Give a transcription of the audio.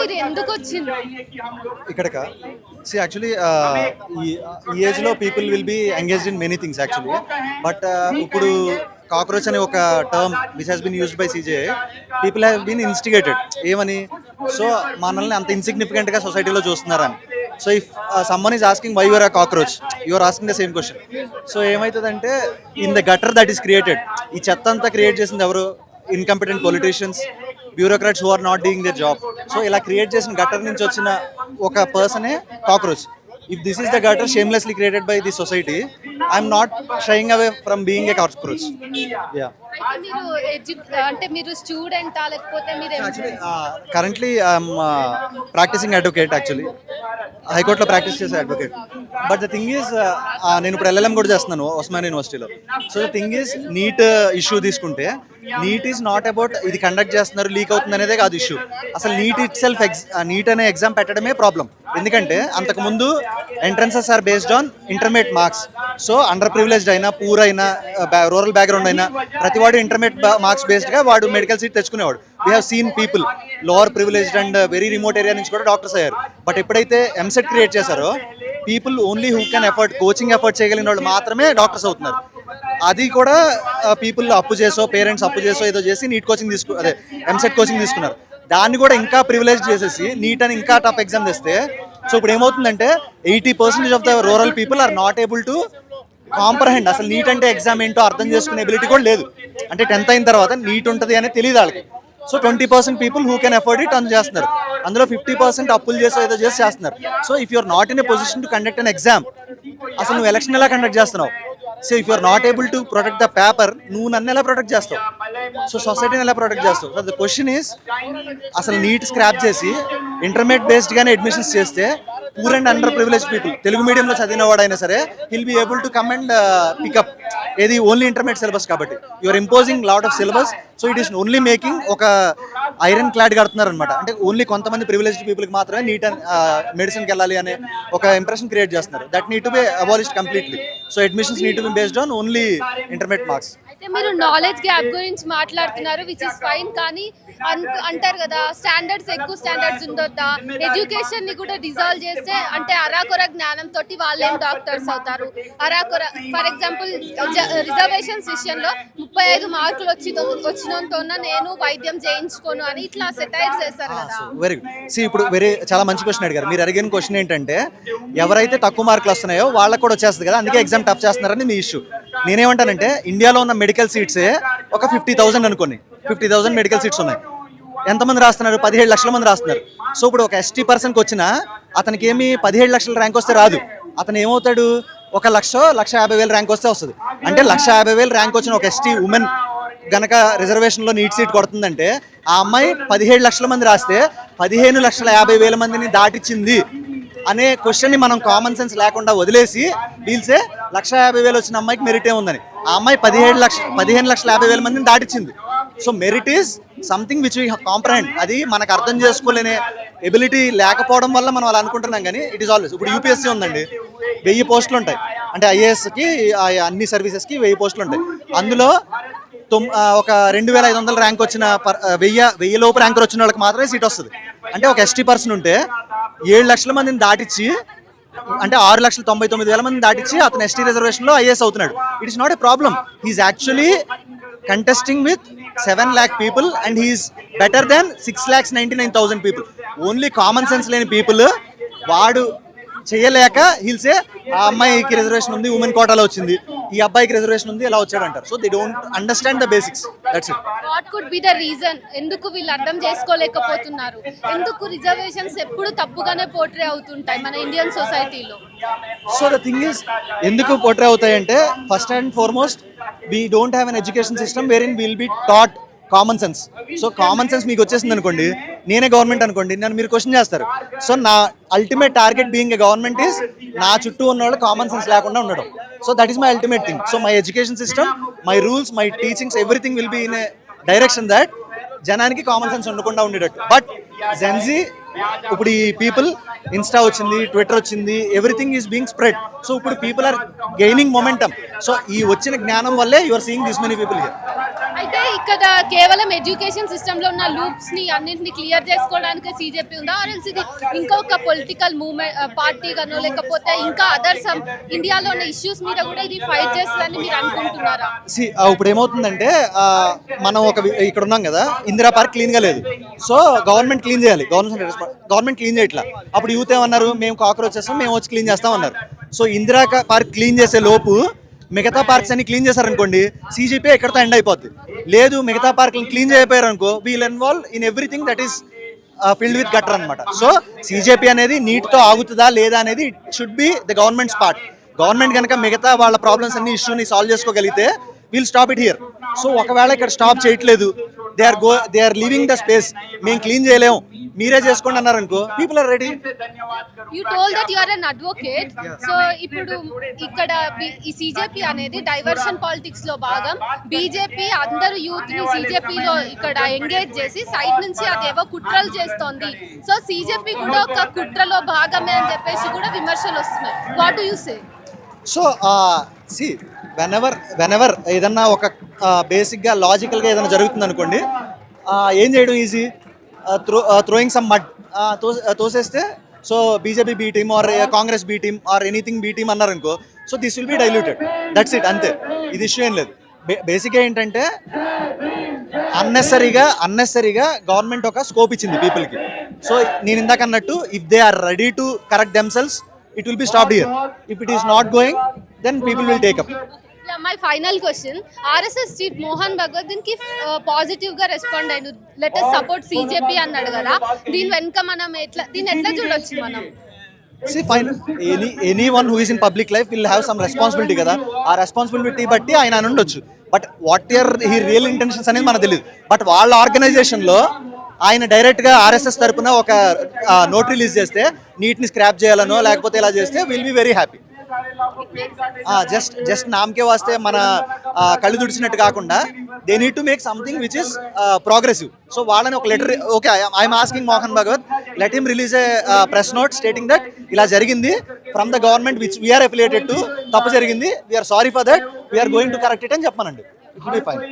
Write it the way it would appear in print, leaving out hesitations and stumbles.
మీరు ఎందుకు వచ్చిండ్రు ఇక్కడక సి యాక్చువల్లీ ఈ ఏజ్లో people will be engaged in many things actually but ఇప్పుడు కాక్రోచ్ అనే ఒక term which has been used by CJ people have been instigated ఏమని సో మనల్ని అంత ఇన్సిగ్నిఫికెంట్గా సొసైటీలో చూస్తున్నారని so if someone is asking why your uh cockroach your asking the same question so ఏమవుతుందంటే in the gutter that is created ఈ చెత్త అంతా క్రియేట్ చేసింది ఎవరు incompetent politicians bureaucrats who are not doing their job so ఇలా create చేసిన gutter నుంచి వచ్చిన ఒక పర్సనే cockroach if this is the gutter shamelessly created by the society I'm not shying away from being a cockroach yeah అంటే మీరు స్టూడెంటా లేకపోతే మీరు currently I'm practising advocate actually హైకోర్టులో ప్రాక్టీస్ చేసే advocate but the thing is నేను ఇప్పుడు LLM కూడా చేస్తున్నాను ఉస్మానియా యూనివర్సిటీలో so the thing is NEET issue తీసుకుంటే నీట్ ఈజ్ నాట్ అబౌట్ ఇది కండక్ట్ చేస్తున్నారు లీక్ అవుతుంది అనేదే కాదు ఇష్యూ అసలు నీట్ ఇట్ సెల్ఫ్ నీట్ అనే ఎగ్జామ్ పెట్టడమే ప్రాబ్లం ఎందుకంటే అంతకుముందు entrances are based on intermediate marks so underprivileged అయినా పూర్ అయినా రూరల్ బ్యాక్గ్రౌండ్ అయినా ప్రతి వాడు ఇంటర్మీడియట్ మార్క్స్ బేస్డ్గా వాడు మెడికల్ సీట్ తెచ్చుకునేవాడు we have seen people lower privileged and very remote area నుంచి కూడా డాక్టర్స్ అయ్యారు బట్ ఎప్పుడైతే ఎంసెట్ క్రియేట్ చేశారో people only who can afford coaching afford చేయగలిగిన వాళ్ళు మాత్రమే డాక్టర్స్ అవుతున్నారు అది కూడా పీపుల్ అప్పు చేసో పేరెంట్స్ అప్పు చేసో ఏదో చేసి నీట్ కోచింగ్ అదే ఎంసెట్ కోచింగ్ తీసుకున్నారు దాన్ని కూడా ఇంకా ప్రివిలేజ్ చేసేసి నీట్ అని ఇంకా టఫ్ ఎగ్జామ్ తెస్తే సో ఇప్పుడు ఏమవుతుందంటే 80% of the rural people are not able to comprehend అసలు నీట్ అంటే ఎగ్జామ్ ఏంటో అర్థం చేసుకునే ఎబిలిటీ కూడా లేదు అంటే 10th అయిన తర్వాత నీట్ ఉంటుంది అనేది తెలియదు వాళ్ళకి so 20% people who can afford it అని చేస్తున్నారు అందులో 50% అప్పులు చేసో ఏదో చేసి చేస్తున్నారు so if you're not in a position to conduct an exam అసలు నువ్వు ఎలక్షన్ ఎలా కండక్ట్ చేస్తున్నావు so if you're not able to protect the paper నువ్వు నన్ను ఎలా ప్రొటెక్ట్ చేస్తావు సో సొసైటీని ఎలా ప్రొటెక్ట్ చేస్తావు సో ద క్వశ్చన్ ఈస్ అసలు నీట్ స్క్రాప్ చేసి ఇంటర్మీడియట్ బేస్డ్గానే అడ్మిషన్స్ చేస్తే poor and underprivileged people Telugu మీడియంలో చదివిన వాడైనా సరే will be able to come and pick up ఏది ఓన్లీ ఇంటర్మీడియట్ సిలబస్ కాబట్టి you're imposing lot of syllabus so it is only making ఒక ఐరన్ క్లాడ్ కడుతున్నారు అనమాట అంటే ఓన్లీ కొంతమంది ప్రివిలేజ్డ్ పీపుల్కి మాత్రమే నీట్ అండ్ మెడిసిన్కి వెళ్ళాలి అనే ఒక ఇంప్రెషన్ క్రియేట్ చేస్తున్నారు that need to be abolished completely so admissions need to be based on only intermediate marks అయితే మీరు నాలెడ్జ్ గ్యాప్ గురించి మాట్లాడుతున్నారు విచ్ ఇస్ ఫైన్ కానీ అంటారు కదా స్టాండర్డ్స్ ఎక్కువ స్టాండర్డ్స్ ఉండొద్దా ఎడ్యుకేషన్ ని కూడా డిజాల్వ్ చేస్తే అంటే అరాకొర జ్ఞానం తోటి వాళ్ళేం డాక్టర్స్ అవుతారు అరాకొర ఫర్ ఎగ్జాంపుల్ రిజర్వేషన్స్ విషయంలో 35 మార్కులు వచ్చినంతో నేను వైద్యం చేయించుకోను అని ఇట్లా సెటైర్ చేస్తారు కదా వెరీ గుడ్ ఇప్పుడు చాలా మంచి క్వశ్చన్ అడిగారు మీరు అడిగిన క్వశ్చన్ ఏంటంటే ఎవరైతే తక్కువ మార్కులు వస్తున్నాయో వాళ్ళకు కూడా వచ్చేస్తుంది కదా అందుకే ఎగ్జామ్ టఫ్ చేస్తున్నారని మీ ఇష్యూ నేనేమంటానంటే ఇండియాలో ఉన్న మెడికల్ సీట్సే ఒక 50,000 అనుకోండి 50,000 మెడికల్ సీట్స్ ఉన్నాయి ఎంతమంది రాస్తున్నారు 17 లక్షల మంది రాస్తున్నారు సో ఇప్పుడు ఒక ఎస్టీ పర్సన్కి వచ్చినా అతనికి ఏమి 17 లక్షల ర్యాంక్ వస్తే రాదు అతను ఏమవుతాడు 1,50,000 ర్యాంక్ వస్తే వస్తుంది అంటే 1,50,000 ర్యాంక్ వచ్చిన ఒక ఎస్టీ ఉమెన్ గనక రిజర్వేషన్లో నీట్ సీట్ కొడుతుందంటే ఆ అమ్మాయి 17 లక్షల మంది రాస్తే 15,50,000 మందిని దాటిచ్చింది అనే క్వశ్చన్ని మనం కామన్ సెన్స్ లేకుండా వదిలేసి వీల్సే 1,50,000 వచ్చిన అమ్మాయికి మెరిట్ ఏముందని ఆ అమ్మాయి 15,50,000 మందిని దాటిచ్చింది so merit is something which we comprehend అది మనకు అర్థం చేసుకోలేని ఎబిలిటీ లేకపోవడం వల్ల మనం అలా అనుకుంటున్నాం కానీ ఇట్ ఈస్ ఆల్వేస్ ఇప్పుడు యూపీఎస్సీ ఉందండి 1000 పోస్టులు ఉంటాయి అంటే ఐఏఎస్కి అన్ని సర్వీసెస్కి 1000 పోస్టులు ఉంటాయి అందులో ఒక 2,500 ర్యాంక్ వచ్చిన 1000 లోపు ర్యాంకర్ వచ్చిన వాళ్ళకి మాత్రమే సీట్ వస్తుంది అంటే ఒక ఎస్టీ పర్సన్ ఉంటే 7 లక్షల మందిని దాటిచ్చి అంటే 6,99,000 మందిని దాటిచ్చి అతను ఎస్టీ రిజర్వేషన్లో ఐఏఎస్ అవుతున్నాడు it is not a problem he's actually contesting with 7 lakh people and he's better than 6,99,000 people only common sense లేని పీపుల్ వాడు చేయలేక హిల్సే ఆ అమ్మాయికి రిజర్వేషన్ ఉంది ఉమెన్ కోటాలో వచ్చింది ఈ అబ్బాయికి రిజర్వేషన్ ఉంది ఇలా వచ్చాడు అంటారు so they don't understand the basics that's it what could be the reason ఎందుకు వీళ్ళు అర్థం చేసుకోలేకపోతున్నారు ఎందుకు రిజర్వేషన్స్ ఎప్పుడు తప్పుగానే పోర్ట్రే అవుతుంటాయి మన ఇండియన్ సొసైటీలో సో ద థింగ్ ఈస్ ఎందుకు పోర్ట్రే అవుతాయంటే first and foremost we don't have an education system wherein will be taught common sense so common sense మీకు వచ్చేసింది అనుకోండి నేనే గవర్నమెంట్ అనుకోండి నన్ను మీరు క్వశ్చన్ చేస్తారు సో నా ultimate target being a government is నా చుట్టూ ఉన్న వాళ్ళు కామన్ సెన్స్ లేకుండా ఉండడం so that is my ultimate thing so my education system my rules my teachings everything will be in a direction that జనానికి common sense ఉండకుండా ఉండేటట్టు but Gen Z ఇప్పుడు ఈ పీపుల్ ఇన్స్టా వచ్చింది ట్విట్టర్ వచ్చింది everything is being spread so ఇప్పుడు people are gaining momentum so ఈ వచ్చిన జ్ఞానం వల్లే you are seeing this many people here అయితే ఈ ఇక్కడ కేవలం ఎడ్యుకేషన్ సిస్టమ్ లో ఉన్న లూప్స్ ని అన్నింటిని క్లియర్ చేసుకోవడానికి సీజేపీ ఉందా ఆర్ ఎల్స్ ఇది ఇంకొక పొలిటికల్ మూవ్మెంట్ పార్టీ గానో లేకపోతే ఇంకా అదర్ సమ్ ఇండియాలో ఉన్న ఇష్యూస్ మీద కూడా ఇది ఫైట్ చేస్తుందని మీరు అనుకుంటున్నారా? ఇప్పుడు ఏమవుతుందంటే మనం ఇక్కడ ఉన్నాం కదా, ఇందిరా పార్క్ క్లీన్ గా లేదు. సో గవర్నమెంట్ క్లీన్ చేయాలి, గవర్నమెంట్ క్లీన్ చేయట్లా. అప్పుడు యూత్ ఏమన్నారు, మేము కాక్రోచ్ చేస్తాం, మేము వచ్చి క్లీన్ చేస్తాం అన్నారు. సో ఇందిరా పార్క్ క్లీన్ చేసే లోపు మిగతా పార్క్స్ అన్ని క్లీన్ చేశారనుకోండి, సీజీపీ ఎక్కడితో ఎండ్ అయిపోద్ది. లేదు మిగతా పార్క్లను క్లీన్ చేయకపోయారు అనుకో, we'll involve in everything that is filled with gutter అనమాట. సో సీజేపీ అనేది నీటితో ఆగుతుందా లేదా అనేది it should be the government's part. Government కనుక మిగతా వాళ్ళ ప్రాబ్లమ్స్ అన్ని ఇష్యూని సాల్వ్ చేసుకోగలిగితే will stop it here. So ఒకవేళ ఇక్కడ స్టాప్ చేయట్లేదు, they are leaving the space, మేము క్లీన్ చేయలేము మీరే చేసుకోండి అన్నారు అనుకో, people are ready. You told that you are an advocate. So ఇప్పుడు ఇక్కడ ఈ సీజేపీ అనేది డైవర్షన్ పాలిటిక్స్ లో భాగం. బీజేపీ అందరూ యూత్ ని సీజేపీలో ఇక్కడ ఎంగేజ్ చేసి సైడ్ నుంచి అదేవో కుట్రలు చేస్తోంది. సో సీజేపీ కూడా ఒక కుట్రలో భాగమే అని చెప్పేసి కూడా విమర్శలు వస్తున్నాయి. What do you say? So whenever ఏదన్నా ఒక బేసిక్గా లాజికల్గా ఏదైనా జరుగుతుంది అనుకోండి, ఏం చేయడం ఈజీ, థ్రోయింగ్ సమ్ మడ్ తోసేస్తే, so BJP B team or Congress B team or anything B team అన్నారు అనుకో, so this will be diluted, that's it, అంతే. ఇది ఇష్యూ ఏం లేదు. బేసిక్గా ఏంటంటే అన్నెసరీగా గవర్నమెంట్ ఒక స్కోప్ ఇచ్చింది పీపుల్కి. సో నేను ఇందాక అన్నట్టు, if they are ready to correct themselves, it will be stopped here. If it is not going, then people will take up. Yeah, my final question, RSS chief Mohan Bhagwat దీనికి positive గా respond అయ్యాడు. Let us support CJP అన్నాడు కదా, దీని వెనుక మనం దీన్ని ఎట్లా చూడొచ్చు మనం? See, fine, anyone who is in public life will have some responsibility కదా, ఆ రెస్పాన్సిబిలిటీ బట్టి ఆయన అని ఉండొచ్చు. But what or he real intentions అనేది మనకు తెలియదు. బట్ వాళ్ళ ఆర్గనైజేషన్లో ఆయన డైరెక్ట్గా ఆర్ఎస్ఎస్ తరపున ఒక నోట్ రిలీజ్ చేస్తే, నీట్ని స్క్రాప్ చేయాలనో లేకపోతే ఇలా చేస్తే will be very happy. Just నామకే వాస్తే మన కళ్ళు తుడిచినట్టు కాకుండా, they need to make something which is progressive. So వాళ్ళని ఒక letter, okay I'm asking Mohan Bhagwat, let him release a press note stating that ఇలా జరిగింది from the government which we are affiliated to, తప్పు జరిగింది, we are sorry for that, we are going to correct it అని చెప్పానండి. It will be fine.